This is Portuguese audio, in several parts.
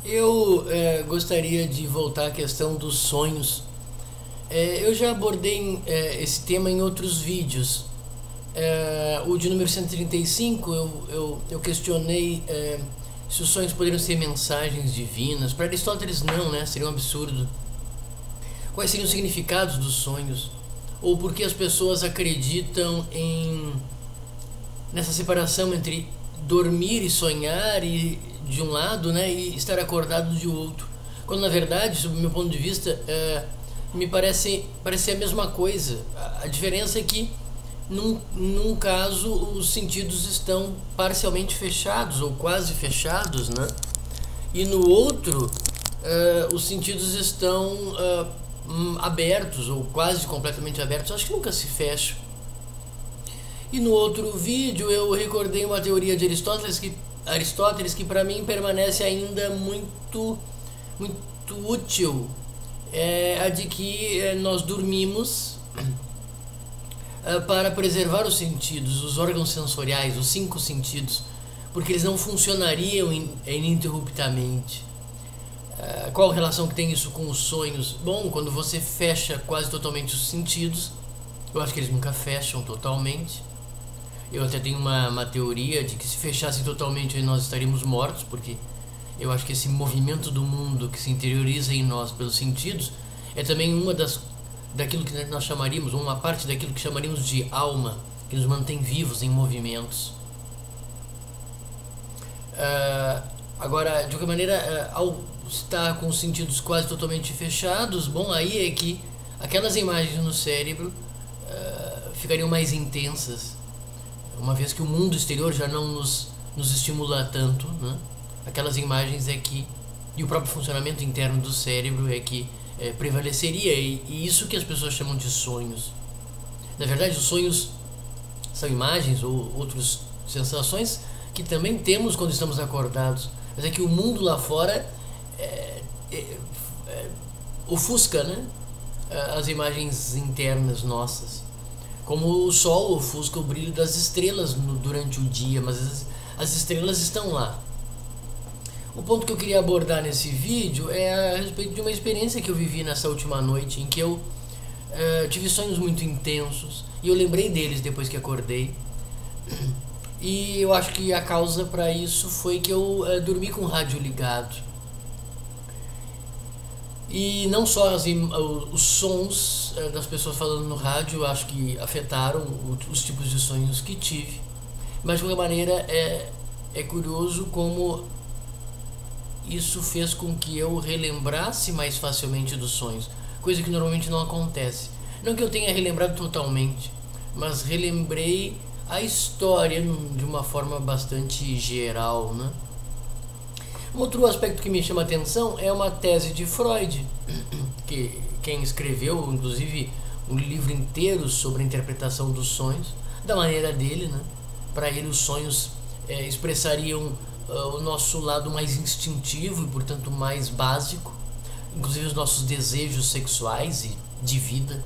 Eu gostaria de voltar à questão dos sonhos. Eu já abordei esse tema em outros vídeos. O de número 135 eu questionei se os sonhos poderiam ser mensagens divinas. Para Aristóteles não, né? Seria um absurdo. Quais seriam os significados dos sonhos? Ou por que as pessoas acreditam nessa separação entre dormir e sonhar de um lado, né, e estar acordado de outro, quando na verdade, sob o meu ponto de vista, me parece a mesma coisa. A diferença é que num caso os sentidos estão parcialmente fechados ou quase fechados, né, e no outro os sentidos estão abertos ou quase completamente abertos. Acho que nunca se fecham. E no outro vídeo eu recordei uma teoria de Aristóteles que para mim permanece ainda muito útil. É a de que nós dormimos para preservar os sentidos, os órgãos sensoriais, os 5 sentidos, porque eles não funcionariam ininterruptamente. Qual a relação que tem isso com os sonhos? Bom, quando você fecha quase totalmente os sentidos, eu acho que eles nunca fecham totalmente. Eu até tenho uma teoria de que se fechasse totalmente nós estaríamos mortos, porque eu acho que esse movimento do mundo que se interioriza em nós pelos sentidos é também daquilo que nós chamaríamos, uma parte daquilo que chamaríamos de alma, que nos mantém vivos em movimentos. Agora, de qualquer maneira, ao estar com os sentidos quase totalmente fechados, bom, aí é que aquelas imagens no cérebro ficariam mais intensas, uma vez que o mundo exterior já não nos estimula tanto, né? Aquelas imagens e o próprio funcionamento interno do cérebro prevaleceria, e isso que as pessoas chamam de sonhos. Na verdade, os sonhos são imagens ou outras sensações que também temos quando estamos acordados, mas é que o mundo lá fora ofusca, né, as imagens internas nossas. Como o sol ofusca o brilho das estrelas durante o dia, mas as estrelas estão lá. O ponto que eu queria abordar nesse vídeo é a respeito de uma experiência que eu vivi nessa última noite, em que eu tive sonhos muito intensos, e eu lembrei deles depois que acordei. E eu acho que a causa para isso foi que eu dormi com o rádio ligado. E não só os sons das pessoas falando no rádio, acho que afetaram os tipos de sonhos que tive. Mas de qualquer maneira é curioso como isso fez com que eu relembrasse mais facilmente dos sonhos, coisa que normalmente não acontece. Não que eu tenha relembrado totalmente, mas relembrei a história de uma forma bastante geral, né? Um outro aspecto que me chama a atenção é uma tese de Freud, que quem escreveu, inclusive, um livro inteiro sobre a interpretação dos sonhos, da maneira dele, né? Para ele, os sonhos expressariam o nosso lado mais instintivo e, portanto, mais básico, inclusive os nossos desejos sexuais e de vida,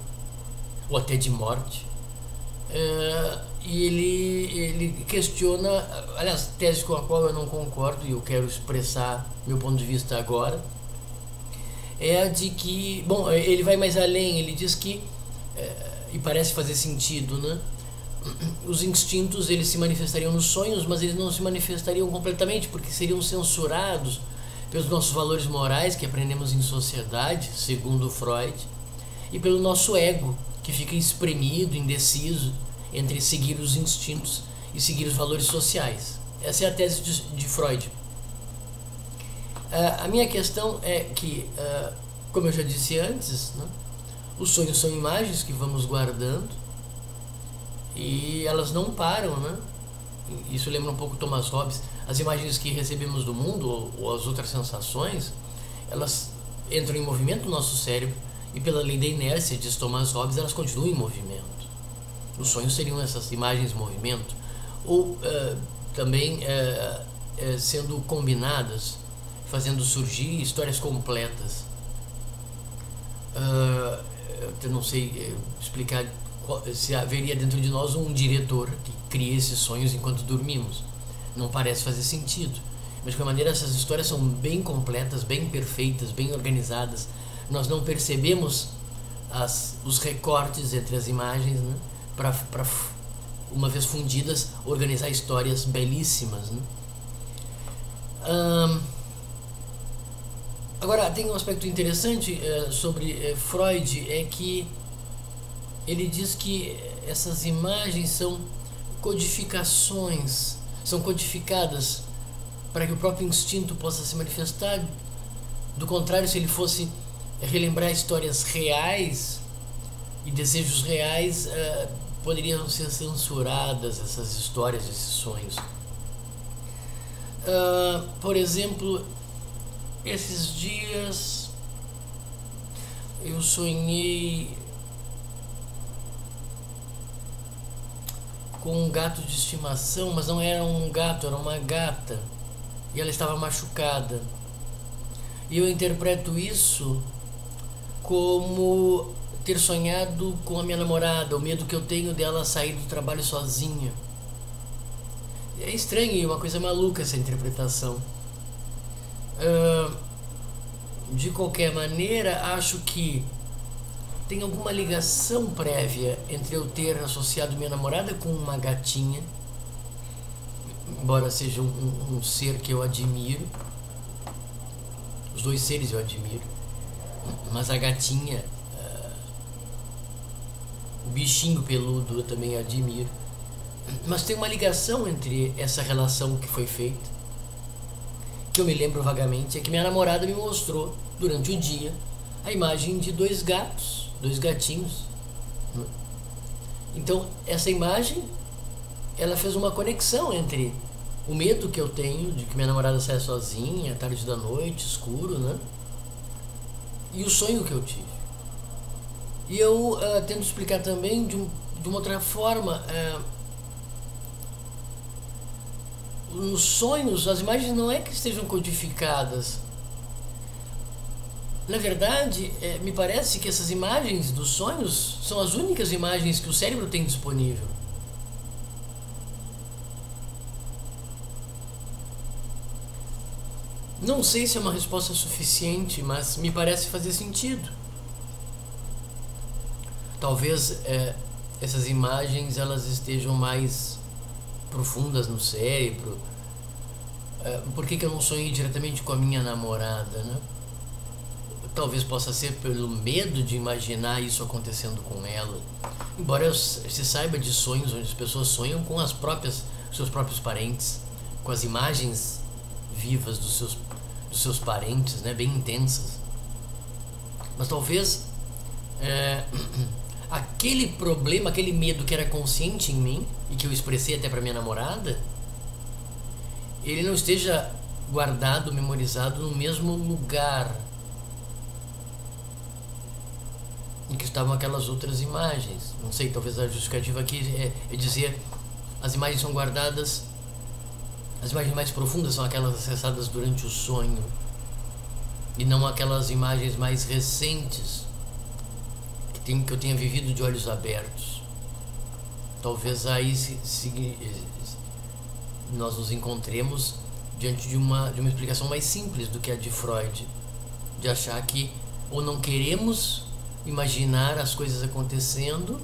ou até de morte. E ele questiona, aliás, tese com a qual eu não concordo e eu quero expressar meu ponto de vista agora, é a de que, bom, ele vai mais além, ele diz que, e parece fazer sentido, né? Os instintos eles se manifestariam nos sonhos, mas eles não se manifestariam completamente, porque seriam censurados pelos nossos valores morais que aprendemos em sociedade, segundo Freud, e pelo nosso ego, que fica espremido, indeciso entre seguir os instintos e seguir os valores sociais. Essa é a tese de Freud. A minha questão é que, como eu já disse antes, né, os sonhos são imagens que vamos guardando e elas não param, né? Isso lembra um pouco Thomas Hobbes. As imagens que recebemos do mundo ou as outras sensações, elas entram em movimento no nosso cérebro e pela lei da inércia, diz Thomas Hobbes, elas continuam em movimento. Os sonhos seriam essas imagens em movimento, ou também sendo combinadas, fazendo surgir histórias completas. Eu não sei explicar se haveria dentro de nós um diretor que cria esses sonhos enquanto dormimos. Não parece fazer sentido. mas de qualquer maneira essas histórias são bem completas, bem perfeitas, bem organizadas. Nós não percebemos os recortes entre as imagens, né? Para uma vez fundidas, organizar histórias belíssimas, né? Agora, tem um aspecto interessante sobre Freud, é que ele diz que essas imagens são codificações, são codificadas para que o próprio instinto possa se manifestar. Do contrário, se ele fosse relembrar histórias reais e desejos reais, poderiam ser censuradas essas histórias, esses sonhos. Por exemplo, esses dias eu sonhei com um gato de estimação, mas não era um gato, era uma gata, e ela estava machucada. E eu interpreto isso como ter sonhado com a minha namorada, o medo que eu tenho dela sair do trabalho sozinha. É estranho e uma coisa maluca essa interpretação. De qualquer maneira, acho que tem alguma ligação prévia entre eu ter associado minha namorada com uma gatinha, embora seja um ser que eu admiro. Os dois seres eu admiro, mas a gatinha, o bichinho peludo eu também admiro. Mas tem uma ligação entre essa relação que foi feita, que eu me lembro vagamente, é que minha namorada me mostrou durante o dia a imagem de dois gatos, dois gatinhos. Então essa imagem, ela fez uma conexão entre o medo que eu tenho de que minha namorada saia sozinha, tarde da noite, escuro, né? E o sonho que eu tive. E eu tento explicar também de uma outra forma. Nos sonhos, as imagens não é que estejam codificadas. Na verdade, me parece que essas imagens dos sonhos são as únicas imagens que o cérebro tem disponível. Não sei se é uma resposta suficiente, mas me parece fazer sentido. Talvez essas imagens elas estejam mais profundas no cérebro. Por que eu não sonhei diretamente com a minha namorada, né? Talvez possa ser pelo medo de imaginar isso acontecendo com ela. Embora se saiba de sonhos onde as pessoas sonham com os seus próprios parentes, com as imagens vivas dos seus parentes, né, bem intensas. Mas talvez aquele problema, aquele medo que era consciente em mim e que eu expressei até para minha namorada, ele não esteja guardado, memorizado no mesmo lugar em que estavam aquelas outras imagens. Não sei, talvez a justificativa aqui é dizer as imagens são guardadas, as imagens mais profundas são aquelas acessadas durante o sonho e não aquelas imagens mais recentes que eu tenha vivido de olhos abertos. Talvez aí nós nos encontremos diante de uma explicação mais simples do que a de Freud, de achar que ou não queremos imaginar as coisas acontecendo,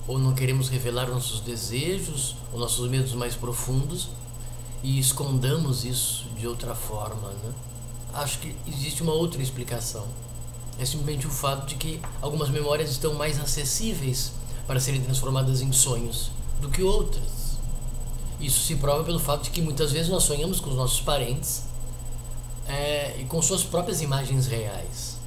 ou não queremos revelar nossos desejos ou nossos medos mais profundos e escondamos isso de outra forma, né? Acho que existe uma outra explicação. É simplesmente o fato de que algumas memórias estão mais acessíveis para serem transformadas em sonhos do que outras. Isso se prova pelo fato de que muitas vezes nós sonhamos com os nossos parentes e com suas próprias imagens reais.